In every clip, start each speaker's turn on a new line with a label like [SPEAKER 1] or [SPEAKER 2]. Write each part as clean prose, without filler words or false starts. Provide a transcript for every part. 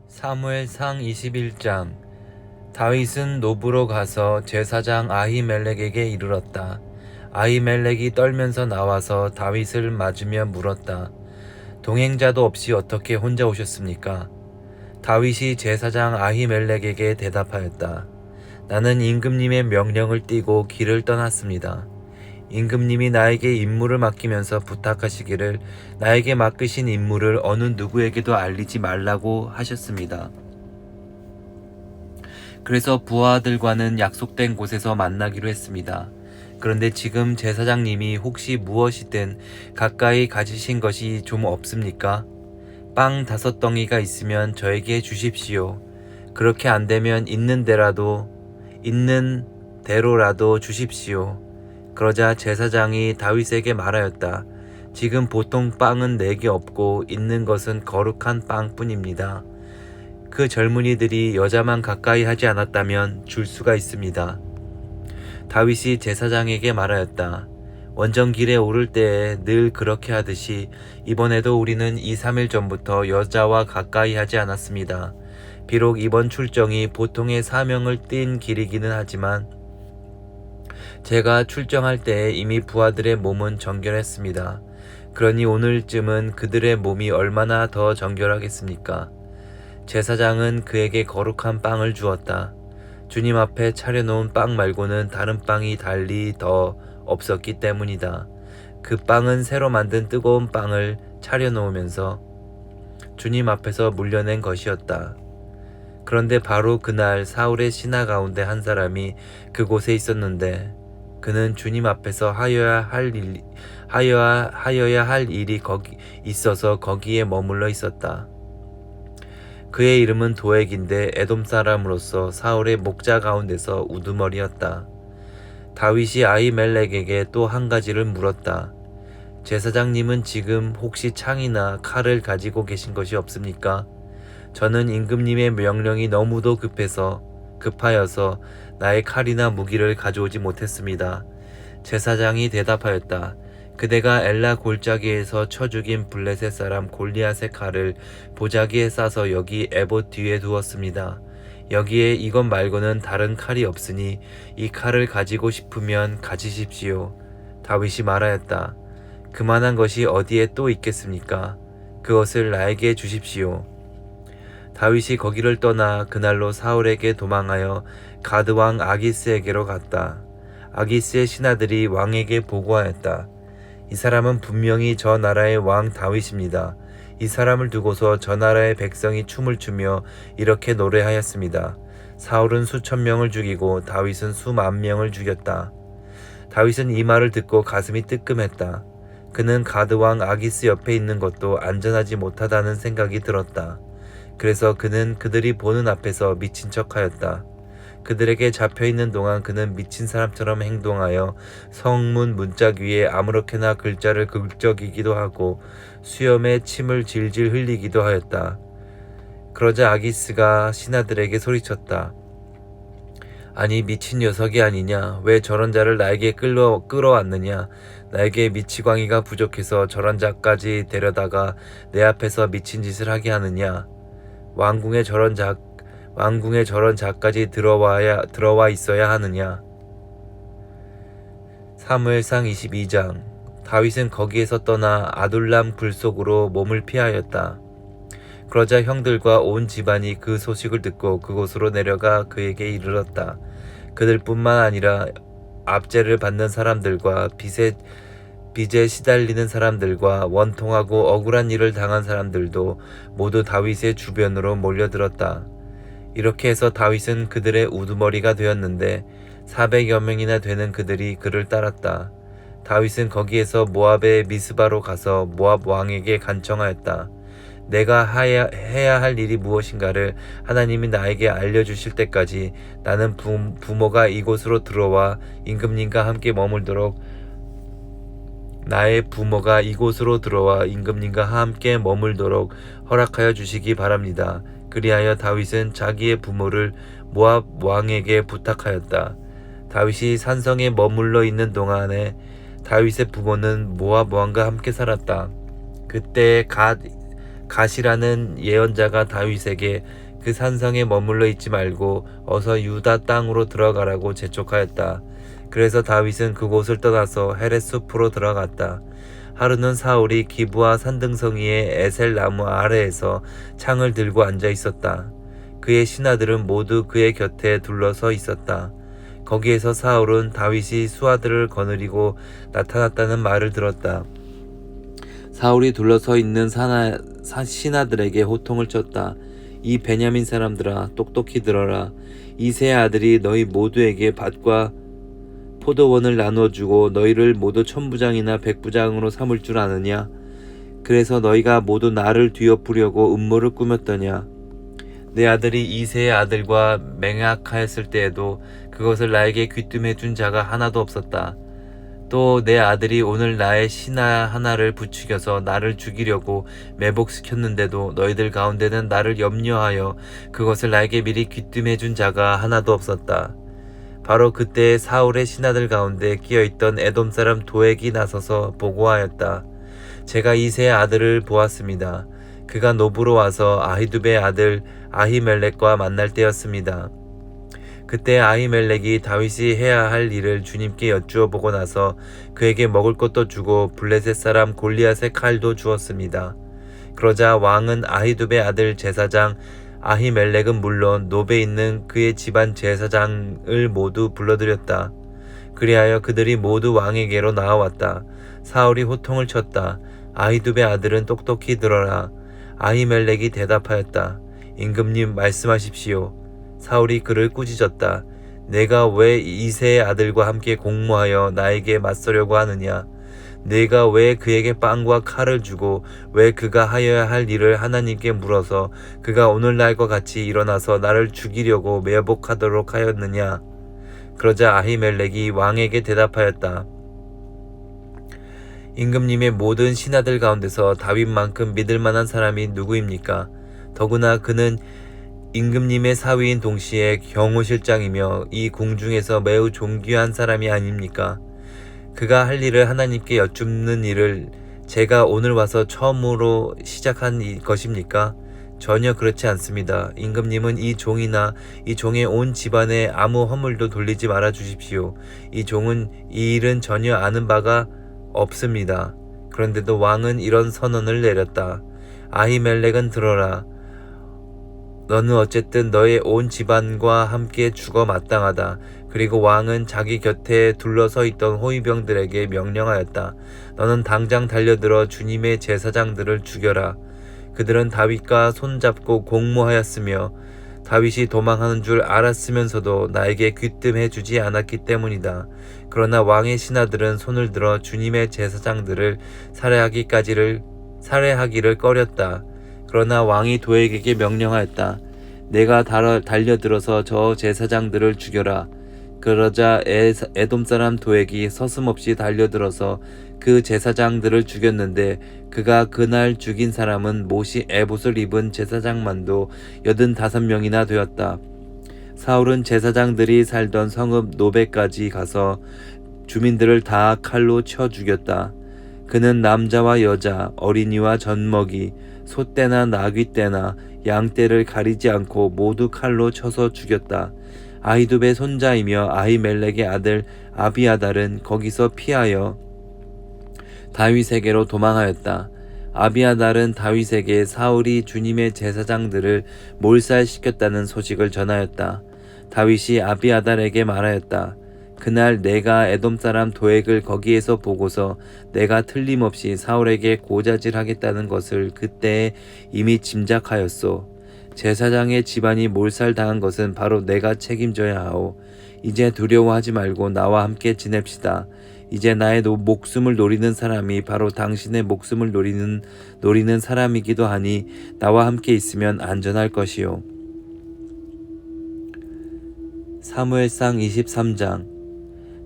[SPEAKER 1] 사무엘상 21장. 다윗은 노브로 가서 제사장 아히멜렉에게 이르렀다. 아히멜렉이 떨면서 나와서 다윗을 맞으며 물었다. 동행자도 없이 어떻게 혼자 오셨습니까? 다윗이 제사장 아히멜렉에게 대답하였다. 나는 임금님의 명령을 띠고 길을 떠났습니다. 임금님이 나에게 임무를 맡기면서 부탁하시기를 나에게 맡기신 임무를 어느 누구에게도 알리지 말라고 하셨습니다. 그래서 부하들과는 약속된 곳에서 만나기로 했습니다. 그런데 지금 제사장님이 혹시 무엇이든 가까이 가지신 것이 좀 없습니까? 빵 5덩이가 있으면 저에게 주십시오. 그렇게 안 되면 있는 대로라도 주십시오. 그러자 제사장이 다윗에게 말하였다. 지금 보통 빵은 내게 없고 있는 것은 거룩한 빵뿐입니다. 그 젊은이들이 여자만 가까이 하지 않았다면 줄 수가 있습니다. 다윗이 제사장에게 말하였다. 원정길에 오를 때에 늘 그렇게 하듯이 이번에도 우리는 2-3일 전부터 여자와 가까이 하지 않았습니다. 비록 이번 출정이 보통의 사명을 띈 길이기는 하지만 제가 출정할 때에 이미 부하들의 몸은 정결했습니다. 그러니 오늘쯤은 그들의 몸이 얼마나 더 정결하겠습니까? 제사장은 그에게 거룩한 빵을 주었다. 주님 앞에 차려놓은 빵 말고는 다른 빵이 달리 더 없었기 때문이다. 그 빵은 새로 만든 뜨거운 빵을 차려놓으면서 주님 앞에서 물려낸 것이었다. 그런데 바로 그날 사울의 신하 가운데 한 사람이 그곳에 있었는데 그는 주님 앞에서 하여야 할 일이 있어서 거기에 머물러 있었다. 그의 이름은 도액인데 에돔 사람으로서 사울의 목자 가운데서 우두머리였다. 다윗이 아히멜렉에게 또 한 가지를 물었다. 제사장님은 지금 혹시 창이나 칼을 가지고 계신 것이 없습니까? 저는 임금님의 명령이 너무도 급하여서 나의 칼이나 무기를 가져오지 못했습니다. 제사장이 대답하였다. 그대가 엘라 골짜기에서 쳐 죽인 블레셋 사람 골리앗의 칼을 보자기에 싸서 여기 에봇 뒤에 두었습니다. 여기에 이것 말고는 다른 칼이 없으니 이 칼을 가지고 싶으면 가지십시오. 다윗이 말하였다. 그만한 것이 어디에 또 있겠습니까? 그것을 나에게 주십시오. 다윗이 거기를 떠나 그날로 사울에게 도망하여 가드 왕 아기스에게로 갔다. 아기스의 신하들이 왕에게 보고하였다. 이 사람은 분명히 저 나라의 왕 다윗입니다. 이 사람을 두고서 저 나라의 백성이 춤을 추며 이렇게 노래하였습니다. 사울은 수천 명을 죽이고 다윗은 수만 명을 죽였다. 다윗은 이 말을 듣고 가슴이 뜨끔했다. 그는 가드 왕 아기스 옆에 있는 것도 안전하지 못하다는 생각이 들었다. 그래서 그는 그들이 보는 앞에서 미친 척하였다. 그들에게 잡혀있는 동안 그는 미친 사람처럼 행동하여 성문 문짝 위에 아무렇게나 글자를 긁적이기도 하고 수염에 침을 질질 흘리기도 하였다. 그러자 아기스가 신하들에게 소리쳤다. 아니 미친 녀석이 아니냐? 왜 저런 자를 나에게 끌어왔느냐? 나에게 미치광이가 부족해서 저런 자까지 데려다가 내 앞에서 미친 짓을 하게 하느냐? 왕궁에 저런 자까지 들어와 있어야 하느냐? 사무엘상 22장. 다윗은 거기에서 떠나 아둘람 굴 속으로 몸을 피하였다. 그러자 형들과 온 집안이 그 소식을 듣고 그곳으로 내려가 그에게 이르렀다. 그들뿐만 아니라 압제를 받는 사람들과 빚에 시달리는 사람들과 원통하고 억울한 일을 당한 사람들도 모두 다윗의 주변으로 몰려들었다. 이렇게 해서 다윗은 그들의 우두머리가 되었는데 400여 명이나 되는 그들이 그를 따랐다. 다윗은 거기에서 모압의 미스바로 가서 모압 왕에게 간청하였다. 내가 해야 할 일이 무엇인가를 하나님이 나에게 알려주실 때까지 나는 부모가 이곳으로 들어와 임금님과 함께 머물도록 허락하여 주시기 바랍니다. 그리하여 다윗은 자기의 부모를 모압 왕에게 부탁하였다. 다윗이 산성에 머물러 있는 동안에 다윗의 부모는 모압 왕과 함께 살았다. 그때 가시라는 예언자가 다윗에게 그 산성에 머물러 있지 말고 어서 유다 땅으로 들어가라고 재촉하였다. 그래서 다윗은 그곳을 떠나서 헤렛 숲으로 들어갔다. 하루는 사울이 기브아 산등성 위의 에셀 나무 아래에서 창을 들고 앉아 있었다. 그의 신하들은 모두 그의 곁에 둘러서 있었다. 거기에서 사울은 다윗이 수하들을 거느리고 나타났다는 말을 들었다. 사울이 둘러서 있는 신하들에게 호통을 쳤다. 이 베냐민 사람들아, 똑똑히 들어라. 이새의 아들이 너희 모두에게 밭과 포도원을 나눠주고 너희를 모두 천부장이나 백부장으로 삼을 줄 아느냐? 그래서 너희가 모두 나를 뒤엎으려고 음모를 꾸몄더냐? 내 아들이 이새의 아들과 맹약하였을 때에도 그것을 나에게 귀뜸해 준 자가 하나도 없었다. 또 내 아들이 오늘 나의 신하 하나를 부추겨서 나를 죽이려고 매복시켰는데도 너희들 가운데는 나를 염려하여 그것을 나에게 미리 귀뜸해 준 자가 하나도 없었다. 바로 그때 사울의 신하들 가운데 끼어있던 에돔 사람 도액이 나서서 보고하였다. 제가 이새의 아들을 보았습니다. 그가 노브로 와서 아히두베의 아들 아히멜렉과 만날 때였습니다. 그때 아히멜렉이 다윗이 해야 할 일을 주님께 여쭈어 보고 나서 그에게 먹을 것도 주고 블레셋 사람 골리앗의 칼도 주었습니다. 그러자 왕은 아히두베의 아들 제사장 아히멜렉은 물론 노베에 있는 그의 집안 제사장을 모두 불러들였다. 그리하여 그들이 모두 왕에게로 나아왔다. 사울이 호통을 쳤다. 아히두베 아들은 똑똑히 들어라. 아히멜렉이 대답하였다. 임금님 말씀하십시오. 사울이 그를 꾸짖었다. 내가 왜 이새의 아들과 함께 공모하여 나에게 맞서려고 하느냐? 내가 왜 그에게 빵과 칼을 주고 왜 그가 하여야 할 일을 하나님께 물어서 그가 오늘날과 같이 일어나서 나를 죽이려고 매복하도록 하였느냐? 그러자 아히멜렉이 왕에게 대답하였다. 임금님의 모든 신하들 가운데서 다윗만큼 믿을 만한 사람이 누구입니까? 더구나 그는 임금님의 사위인 동시에 경호실장이며 이 궁중에서 매우 존귀한 사람이 아닙니까? 그가 할 일을 하나님께 여쭙는 일을 제가 오늘 와서 처음으로 시작한 것입니까? 전혀 그렇지 않습니다. 임금님은 이 종이나 이 종의 온 집안에 아무 허물도 돌리지 말아 주십시오. 이 종은 이 일은 전혀 아는 바가 없습니다. 그런데도 왕은 이런 선언을 내렸다. 아히멜렉은 들어라. 너는 어쨌든 너의 온 집안과 함께 죽어 마땅하다. 그리고 왕은 자기 곁에 둘러서 있던 호위병들에게 명령하였다. 너는 당장 달려들어 주님의 제사장들을 죽여라. 그들은 다윗과 손잡고 공모하였으며 다윗이 도망하는 줄 알았으면서도 나에게 귀뜸해 주지 않았기 때문이다. 그러나 왕의 신하들은 손을 들어 주님의 제사장들을 살해하기를 꺼렸다. 그러나 왕이 도액에게 명령하였다. 내가 달려들어서 저 제사장들을 죽여라. 그러자 에돔 사람 도액이 서슴없이 달려들어서 그 제사장들을 죽였는데 그가 그날 죽인 사람은 못이 에봇을 입은 제사장만도 85명이나 되었다. 사울은 제사장들이 살던 성읍 노베까지 가서 주민들을 다 칼로 쳐 죽였다. 그는 남자와 여자, 어린이와 젖먹이, 소떼나 나귀떼나 양떼를 가리지 않고 모두 칼로 쳐서 죽였다. 아히두베 손자이며 아히멜렉의 아들 아비아달은 거기서 피하여 다윗에게로 도망하였다. 아비아달은 다윗에게 사울이 주님의 제사장들을 몰살시켰다는 소식을 전하였다. 다윗이 아비아달에게 말하였다. 그날 내가 에돔 사람 도액을 거기에서 보고서 내가 틀림없이 사울에게 고자질하겠다는 것을 그때 이미 짐작하였소. 제사장의 집안이 몰살당한 것은 바로 내가 책임져야 하오. 이제 두려워하지 말고 나와 함께 지냅시다. 이제 나의 목숨을 노리는 사람이 바로 당신의 목숨을 노리는 사람이기도 하니 나와 함께 있으면 안전할 것이요. 사무엘상 23장.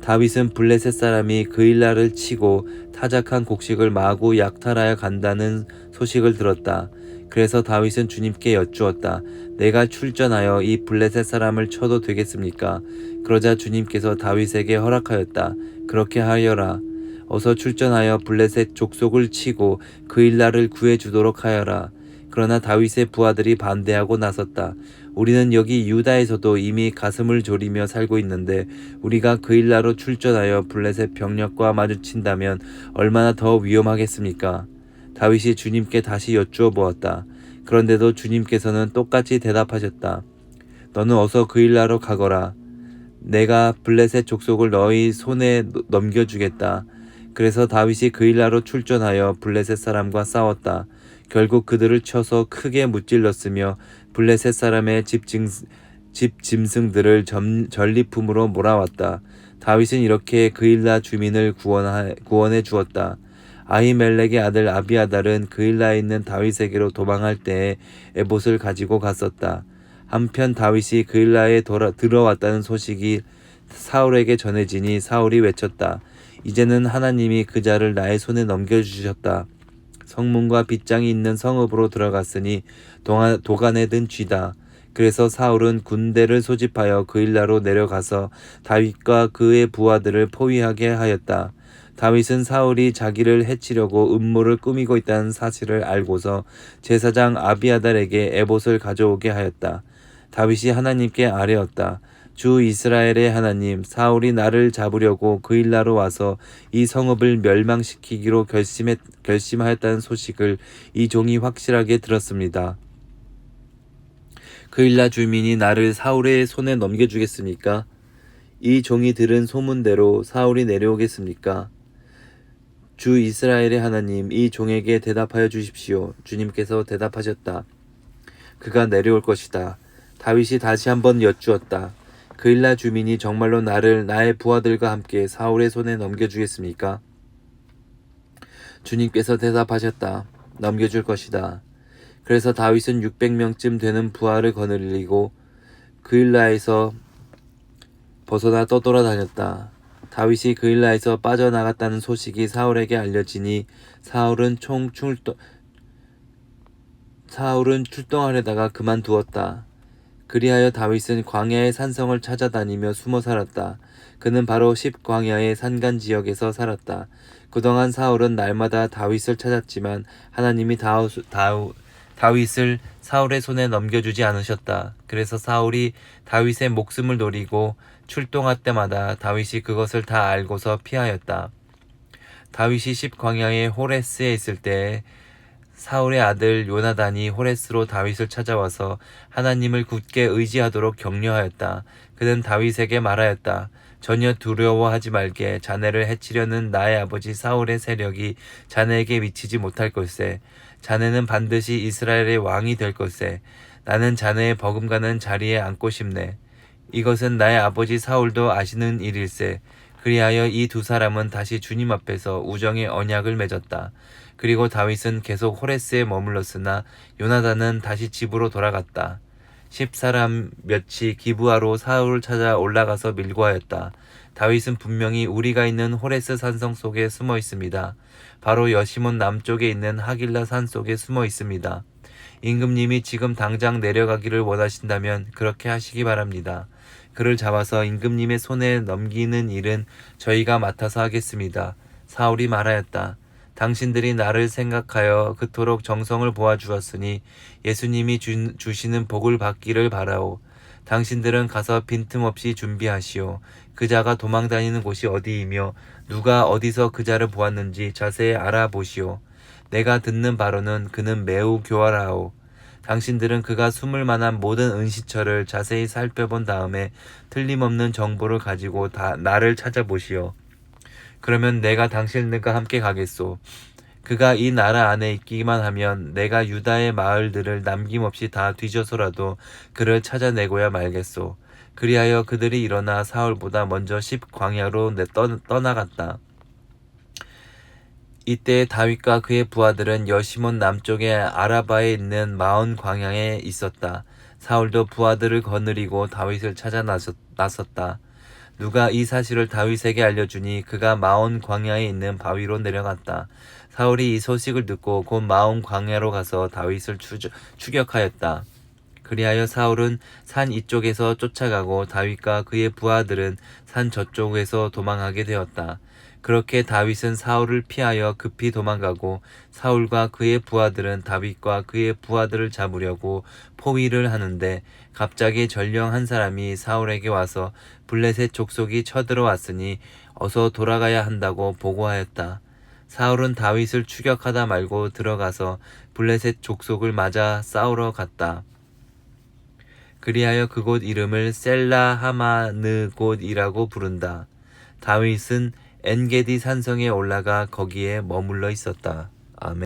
[SPEAKER 1] 다윗은 블레셋 사람이 그일라를 치고 타작한 곡식을 마구 약탈하여 간다는 소식을 들었다. 그래서 다윗은 주님께 여쭈었다. 내가 출전하여 이 블레셋 사람을 쳐도 되겠습니까? 그러자 주님께서 다윗에게 허락하였다. 그렇게 하여라. 어서 출전하여 블레셋 족속을 치고 그일라를 구해주도록 하여라. 그러나 다윗의 부하들이 반대하고 나섰다. 우리는 여기 유다에서도 이미 가슴을 졸이며 살고 있는데 우리가 그일라로 출전하여 블레셋 병력과 마주친다면 얼마나 더 위험하겠습니까? 다윗이 주님께 다시 여쭈어 보았다. 그런데도 주님께서는 똑같이 대답하셨다. 너는 어서 그일라로 가거라. 내가 블레셋 족속을 너희 손에 넘겨주겠다. 그래서 다윗이 그일라로 출전하여 블레셋 사람과 싸웠다. 결국 그들을 쳐서 크게 무찔렀으며 블레셋 사람의 집 짐승들을 전리품으로 몰아왔다. 다윗은 이렇게 그일라 주민을 구원해 주었다. 아히멜렉의 아들 아비아달은 그일라에 있는 다윗에게로 도망할 때에 에봇을 가지고 갔었다. 한편 다윗이 그일라에 들어왔다는 소식이 사울에게 전해지니 사울이 외쳤다. 이제는 하나님이 그 자를 나의 손에 넘겨주셨다. 성문과 빗장이 있는 성읍으로 들어갔으니 도간에 든 쥐다. 그래서 사울은 군대를 소집하여 그일라로 내려가서 다윗과 그의 부하들을 포위하게 하였다. 다윗은 사울이 자기를 해치려고 음모를 꾸미고 있다는 사실을 알고서 제사장 아비아달에게 에봇을 가져오게 하였다. 다윗이 하나님께 아뢰었다. 주 이스라엘의 하나님, 사울이 나를 잡으려고 그일라로 와서 이 성읍을 멸망시키기로 결심하였다는 소식을 이 종이 확실하게 들었습니다. 그일라 주민이 나를 사울의 손에 넘겨주겠습니까? 이 종이 들은 소문대로 사울이 내려오겠습니까? 주 이스라엘의 하나님, 이 종에게 대답하여 주십시오. 주님께서 대답하셨다. 그가 내려올 것이다. 다윗이 다시 한번 여쭈었다. 그일라 주민이 정말로 나를 나의 부하들과 함께 사울의 손에 넘겨주겠습니까? 주님께서 대답하셨다. 넘겨줄 것이다. 그래서 다윗은 600명쯤 되는 부하를 거느리고 그일라에서 벗어나 떠돌아다녔다. 다윗이 그일라에서 빠져나갔다는 소식이 사울에게 알려지니 사울은 출동하려다가 그만두었다. 그리하여 다윗은 광야의 산성을 찾아다니며 숨어 살았다. 그는 바로 십광야의 산간 지역에서 살았다. 그동안 사울은 날마다 다윗을 찾았지만 하나님이 다윗을 사울의 손에 넘겨주지 않으셨다. 그래서 사울이 다윗의 목숨을 노리고 출동할 때마다 다윗이 그것을 다 알고서 피하였다. 다윗이 십광야의 호레스에 있을 때 사울의 아들 요나단이 호레스로 다윗을 찾아와서 하나님을 굳게 의지하도록 격려하였다. 그는 다윗에게 말하였다. 전혀 두려워하지 말게. 자네를 해치려는 나의 아버지 사울의 세력이 자네에게 미치지 못할 걸세. 자네는 반드시 이스라엘의 왕이 될 걸세. 나는 자네의 버금가는 자리에 앉고 싶네. 이것은 나의 아버지 사울도 아시는 일일세. 그리하여 이 두 사람은 다시 주님 앞에서 우정의 언약을 맺었다. 그리고 다윗은 계속 호레스에 머물렀으나 요나단은 다시 집으로 돌아갔다. 10사람 몇이 기브아로 사울을 찾아 올라가서 밀고하였다. 다윗은 분명히 우리가 있는 호레스 산성 속에 숨어 있습니다. 바로 여시몬 남쪽에 있는 하길라 산 속에 숨어 있습니다. 임금님이 지금 당장 내려가기를 원하신다면 그렇게 하시기 바랍니다. 그를 잡아서 임금님의 손에 넘기는 일은 저희가 맡아서 하겠습니다. 사울이 말하였다. 당신들이 나를 생각하여 그토록 정성을 보아주었으니 예수님이 주시는 복을 받기를 바라오. 당신들은 가서 빈틈없이 준비하시오. 그자가 도망다니는 곳이 어디이며 누가 어디서 그자를 보았는지 자세히 알아보시오. 내가 듣는 바로는 그는 매우 교활하오. 당신들은 그가 숨을 만한 모든 은시처를 자세히 살펴본 다음에 틀림없는 정보를 가지고 나를 찾아보시오. 그러면 내가 당신들과 함께 가겠소. 그가 이 나라 안에 있기만 하면 내가 유다의 마을들을 남김없이 다 뒤져서라도 그를 찾아내고야 말겠소. 그리하여 그들이 일어나 사울보다 먼저 십광야로 떠나갔다. 이때 다윗과 그의 부하들은 여시몬 남쪽의 아라바에 있는 마온 광야에 있었다. 사울도 부하들을 거느리고 다윗을 찾아 나섰다. 누가 이 사실을 다윗에게 알려주니 그가 마온 광야에 있는 바위로 내려갔다. 사울이 이 소식을 듣고 곧 마온 광야로 가서 다윗을 추격하였다. 그리하여 사울은 산 이쪽에서 쫓아가고 다윗과 그의 부하들은 산 저쪽에서 도망하게 되었다. 그렇게 다윗은 사울을 피하여 급히 도망가고 사울과 그의 부하들은 다윗과 그의 부하들을 잡으려고 포위를 하는데 갑자기 전령 한 사람이 사울에게 와서 블레셋 족속이 쳐들어왔으니 어서 돌아가야 한다고 보고하였다. 사울은 다윗을 추격하다 말고 들어가서 블레셋 족속을 맞아 싸우러 갔다. 그리하여 그곳 이름을 셀라 하마느곳이라고 부른다. 다윗은 엔게디 산성에 올라가 거기에 머물러 있었다.